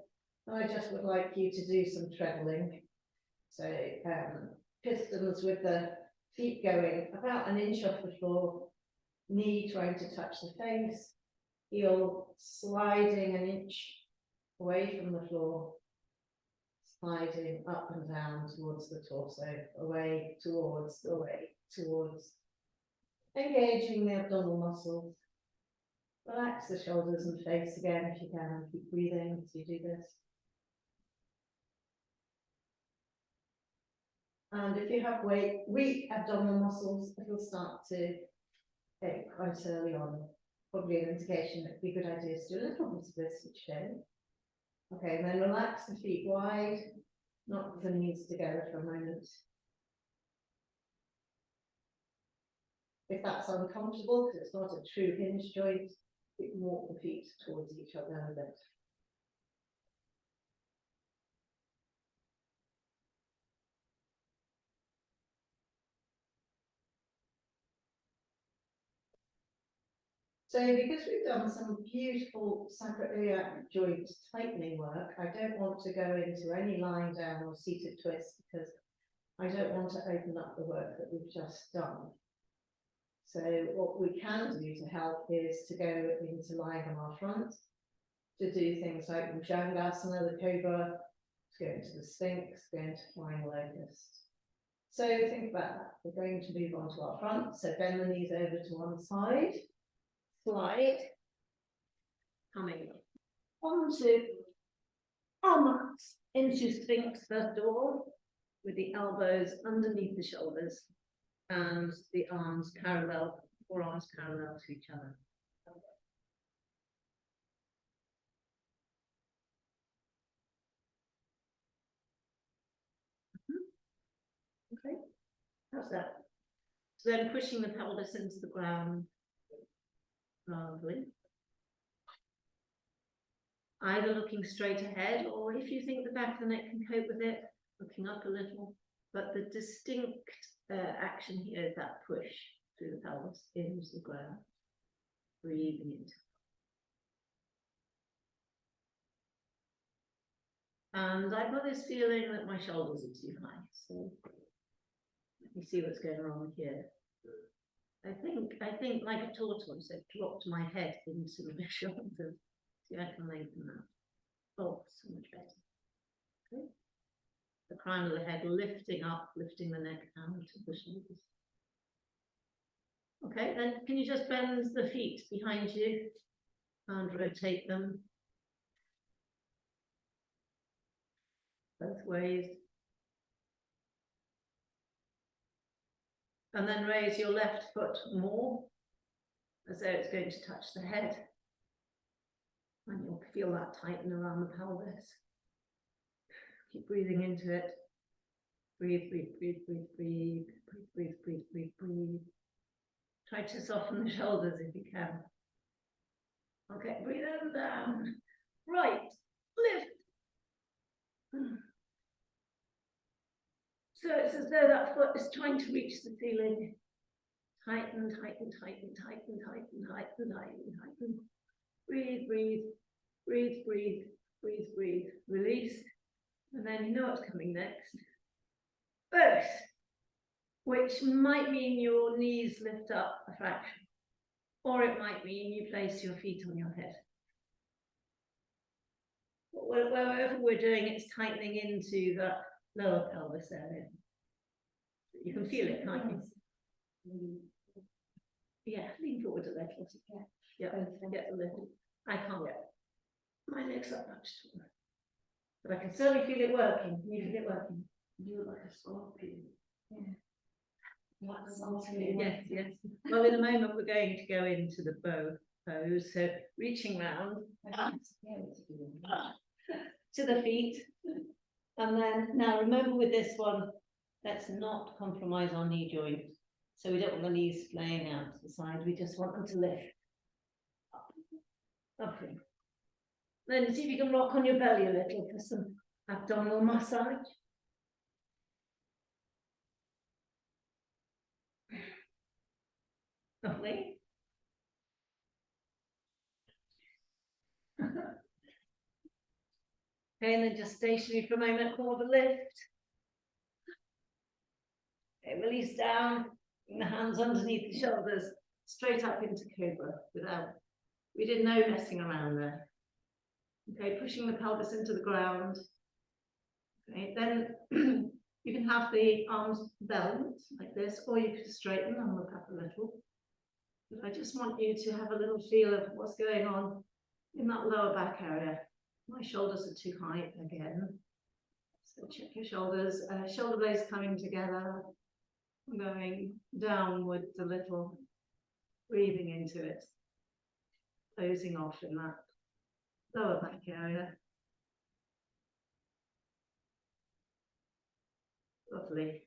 And I just would like you to do some treadling. So pistons with the feet going about an inch off the floor, knee trying to touch the face, heel sliding an inch away from the floor, sliding up and down towards the torso, away, towards, engaging the abdominal muscles. Relax the shoulders and face again if you can, and keep breathing as you do this. And if you have weak abdominal muscles, it'll start to ache quite early on. Probably an indication that it'd be a good idea to do a little bit of this each day. Okay, and then relax the feet wide, knock the knees together for a moment. If that's uncomfortable, because it's not a true hinge joint, you can walk the feet towards each other a bit. So because we've done some beautiful sacroiliac joint tightening work, I don't want to go into any lying down or seated twists because I don't want to open up the work that we've just done. So what we can do to help is to go into lying on our front, to do things like Bhujangasana, the cobra, to go into the sphinx, go into flying locust. So think about that. We're going to move on to our front. So bend the knees over to one side. Slide, coming onto our mats, into Sphinx first of all, with the elbows underneath the shoulders and the arms parallel, forearms parallel to each other. Okay, how's that? So then pushing the pelvis into the ground. Lovely. Either looking straight ahead, or if you think the back of the neck can cope with it, looking up a little. But the distinct action here is that push through the pelvis into the ground. Breathing into. And I've got this feeling that my shoulders are too high. So let me see what's going on here. I think like a tortoise, I've dropped my head into my shoulders. See if I can lengthen that. Oh, so much better. Okay. the crown of the head, lifting up, lifting the neck out of the shoulders. Okay, then can you just bend the feet behind you and rotate them both ways? And then raise your left foot more, as though it's going to touch the head. And you'll feel that tighten around the pelvis. Keep breathing into it. Breathe, breathe, breathe, breathe, breathe, breathe, breathe, breathe, breathe, breathe. Try to soften the shoulders if you can. Okay, breathe them down. Right, lift. So it's as though that foot is trying to reach the ceiling. Tighten, tighten, tighten, tighten, tighten, tighten, tighten, tighten. Breathe, breathe, breathe, breathe, breathe, breathe. Release. And then you know what's coming next. Both, which might mean your knees lift up a fraction, or it might mean you place your feet on your head. Wherever we're doing, it's tightening into the lower pelvis area. You can feel it, can't you? Yeah, lean forward a little. Yeah, get a little. I can't get my legs up much taller. But I can certainly feel it working. You feel it working. You look like a scorpion. Yeah. That's something. Yes, yes. Well, in a moment, we're going to go into the bow pose. So reaching round to the feet. And then, now remember with this one, let's not compromise our knee joint. So we don't want the knees flaying out to the side. We just want them to lift up. Okay. Then see if you can rock on your belly a little for some abdominal massage. Lovely. Okay, and then just stationary for a moment, more of a lift. Okay, release down, bring the hands underneath the shoulders, straight up into cobra without, we did no messing around there. Okay, pushing the pelvis into the ground. Okay, then you can have the arms bent like this, or you can straighten and look up a little. But I just want you to have a little feel of what's going on in that lower back area. My shoulders are too high again. So check your shoulders, shoulder blades coming together, going downwards a little, breathing into it, closing off in that lower back area. Lovely.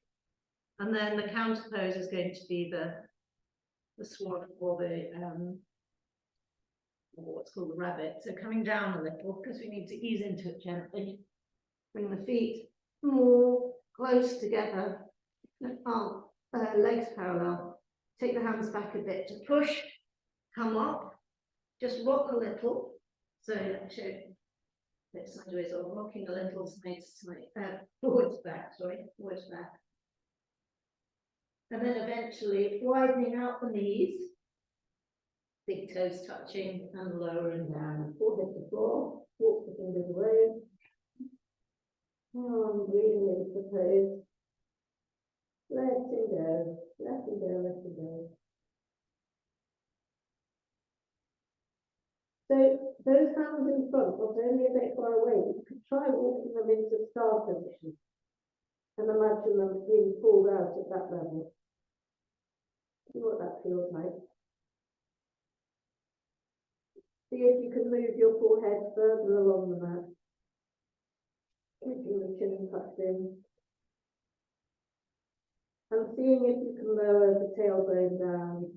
And then the counter pose is going to be the swan or the what's called the rabbit. So coming down a little because we need to ease into it gently. Bring the feet more close together. Legs parallel. Take the hands back a bit to push. Come up. Just rock a little. So show it sideways or rocking a little side to side. Forwards back. Sorry, forwards back. And then eventually widening out the knees. Big toes touching and lowering down. Forehead to floor. Walk the fingers away. Breathing into the pose. Letting go, letting go, letting go. So those hands in front, not only a bit far away, you could try walking them into star position and imagine them being pulled out at that level. See what that feels like. See if you can move your forehead further along the mat. Keeping the chin tucked in. And seeing if you can lower the tailbone down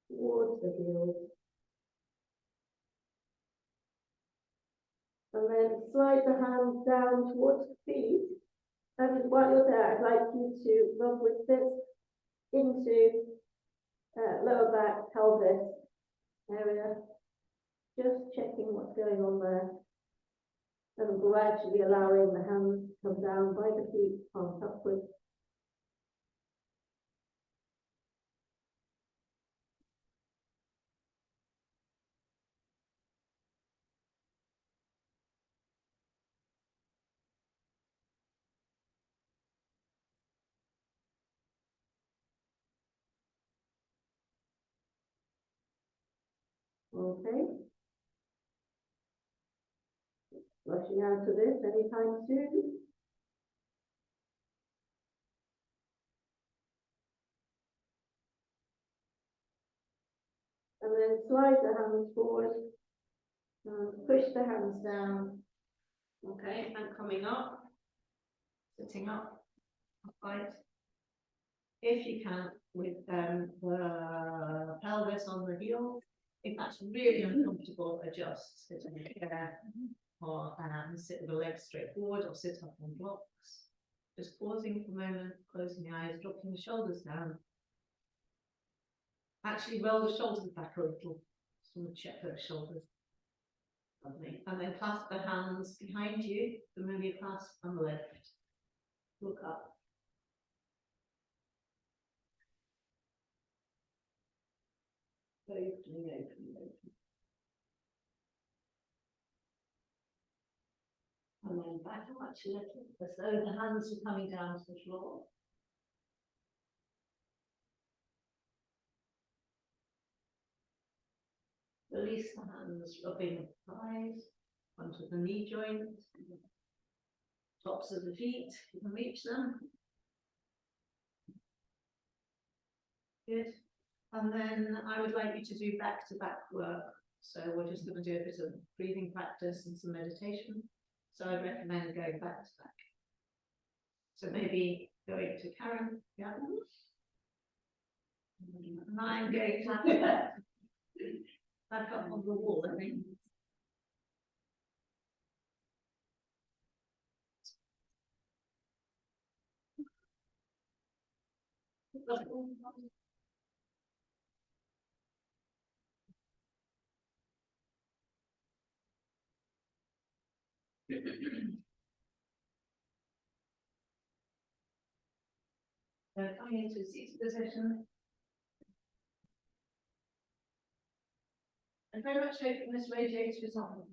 towards the heels. And then slide the hands down towards the feet. And while you're there, I'd like you to rub with this into lower back, pelvis area. Just checking what's going on there. And gradually allowing the hands to come down by the feet, palms upwards. Okay. Rushing out to this anytime soon. And then slide the hands forward. Push the hands down. Okay, and coming up, sitting up, upright. If you can, with the pelvis on the heel. If that's really uncomfortable, adjust, sit in a chair, or sit with the legs straight forward, or sit up on blocks. Just pausing for a moment, closing the eyes, dropping the shoulders down. Actually roll the shoulders back a little, so we'll check those shoulders. Lovely. And then clasp the hands behind you, familiar clasp on the left. Look up. Opening. And then back a much little, as though the hands were coming down to the floor. Release the hands, rubbing the thighs, onto the knee joints, tops of the feet, you can reach them. Good. And then I would like you to do back-to-back work. So we're just going to do a bit of breathing practice and some meditation. So I'd recommend going back to back. So maybe going to Karen, yeah. And I'm going to back up on the wall, I think. So coming into a seated position. I'm very much hoping this radiator is on.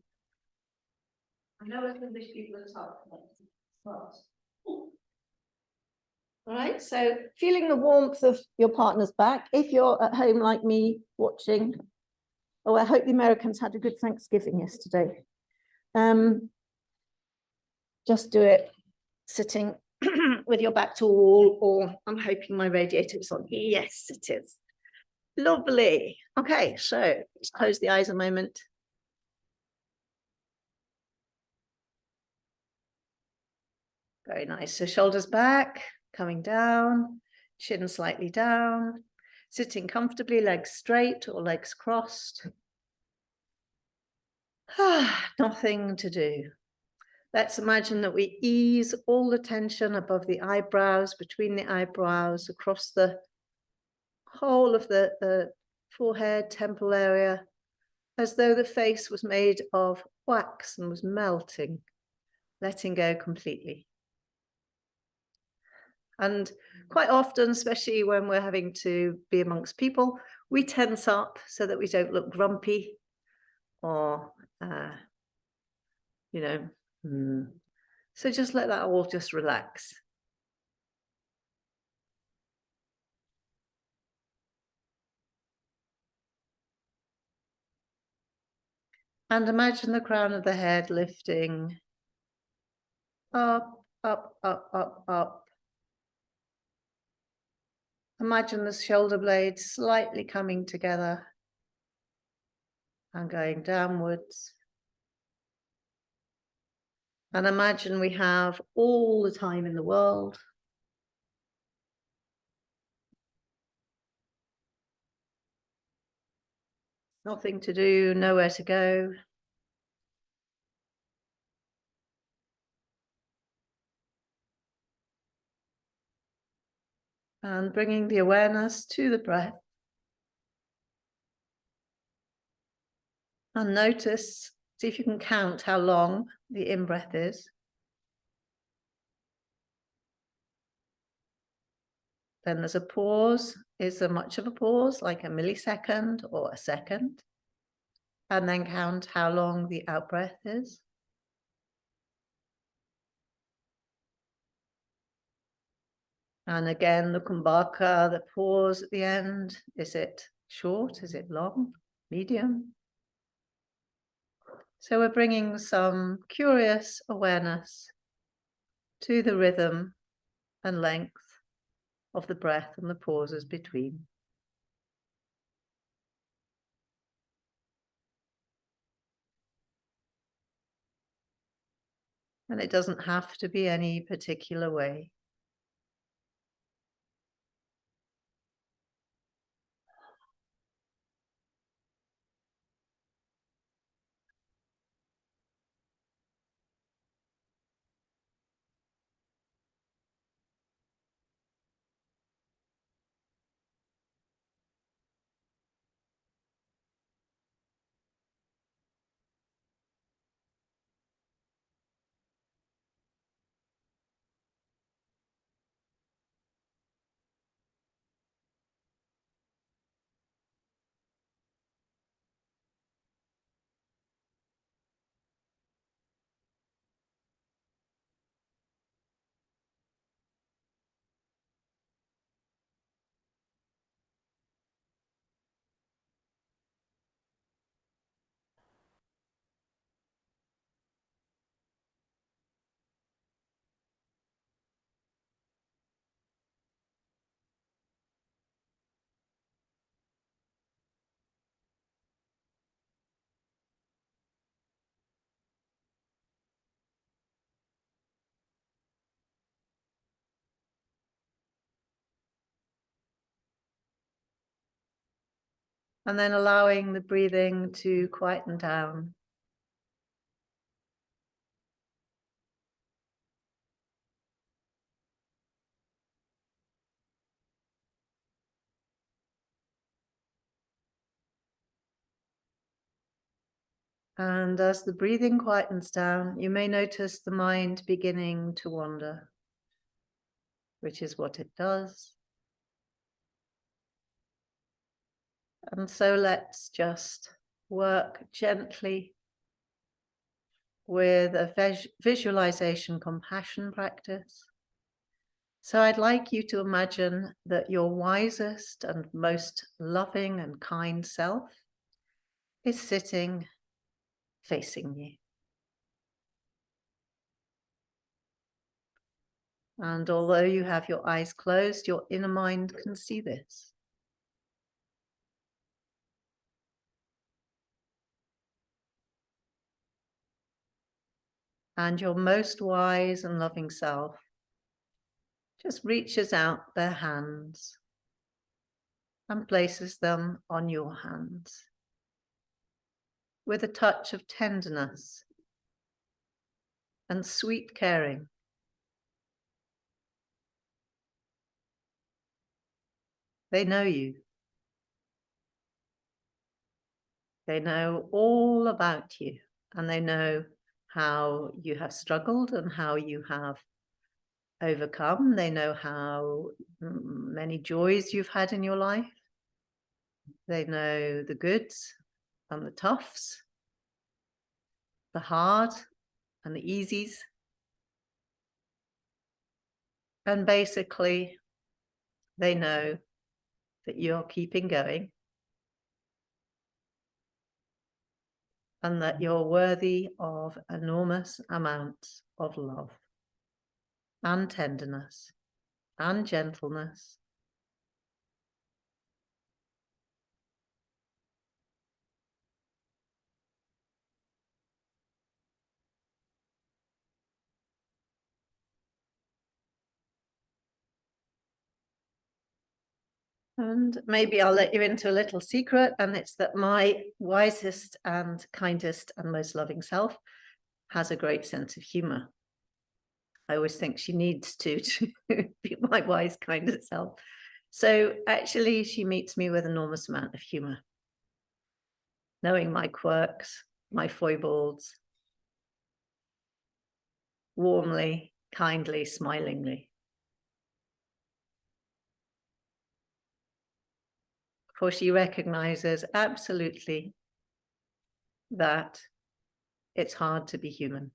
I know it's English people at the top, but all right, so feeling the warmth of your partner's back. If you're at home like me watching, oh, I hope the Americans had a good Thanksgiving yesterday. Just do it sitting with your back to a wall, or I'm hoping my radiator is on. Yes, it is. Lovely. Okay, so let's close the eyes a moment. Very nice. So shoulders back, coming down, chin slightly down, sitting comfortably, legs straight or legs crossed. Nothing to do. Let's imagine that we ease all the tension above the eyebrows, between the eyebrows, across the whole of the forehead, temple area, as though the face was made of wax and was melting, letting go completely. And quite often, especially when we're having to be amongst people, we tense up so that we don't look grumpy or, you know, so just let that all just relax. And imagine the crown of the head lifting up, up, up, up, up. Imagine the shoulder blades slightly coming together and going downwards. And imagine we have all the time in the world. Nothing to do, nowhere to go. And bringing the awareness to the breath. And notice, see if you can count how long the in-breath is. Then there's a pause. Is there much of a pause, like a millisecond or a second? And then count how long the out-breath is. And again, the kumbhaka, the pause at the end. Is it short? Is it long? Medium? So we're bringing some curious awareness to the rhythm and length of the breath and the pauses between. And it doesn't have to be any particular way. And then allowing the breathing to quieten down. And as the breathing quietens down, you may notice the mind beginning to wander, which is what it does. And so let's just work gently with a visualization compassion practice. So I'd like you to imagine that your wisest and most loving and kind self is sitting facing you. And although you have your eyes closed, your inner mind can see this. And your most wise and loving self just reaches out their hands and places them on your hands with a touch of tenderness and sweet caring. They know you. They know all about you, and they know how you have struggled and how you have overcome. They know how many joys you've had in your life. They know the goods and the toughs, the hard and the easies. And basically, they know that you're keeping going and that you're worthy of enormous amounts of love and tenderness and gentleness. And maybe I'll let you into a little secret, and it's that my wisest and kindest and most loving self has a great sense of humor. I always think she needs to be my wise, kindest self. So actually, she meets me with enormous amount of humor, knowing my quirks, my foibles, warmly, kindly, smilingly. For she recognizes absolutely that it's hard to be human.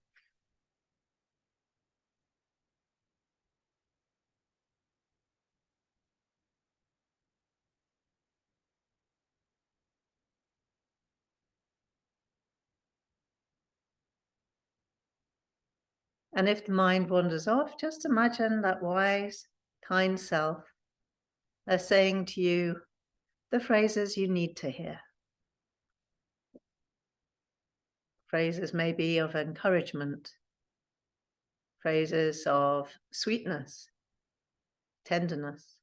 And if the mind wanders off, just imagine that wise, kind self. They're saying to you the phrases you need to hear. Phrases maybe of encouragement, phrases of sweetness, tenderness.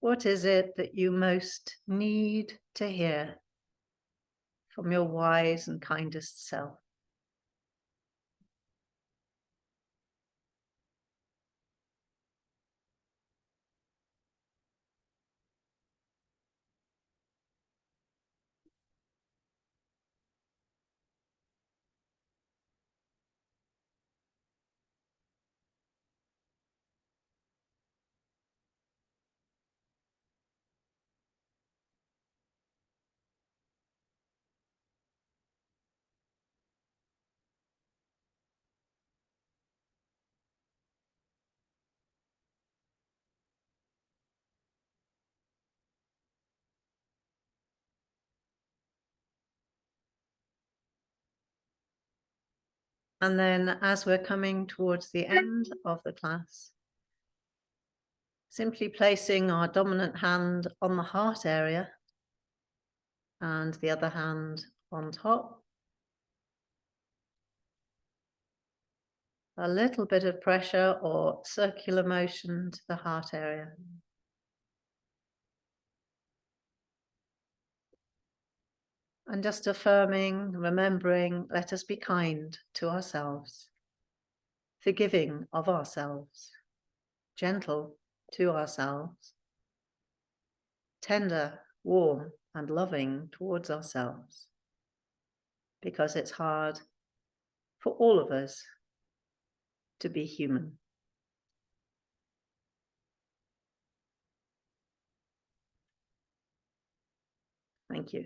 What is it that you most need to hear from your wise and kindest self? And then as we're coming towards the end of the class, simply placing our dominant hand on the heart area and the other hand on top. A little bit of pressure or circular motion to the heart area. And just affirming, remembering, let us be kind to ourselves, forgiving of ourselves, gentle to ourselves, tender, warm, and loving towards ourselves, because it's hard for all of us to be human. Thank you.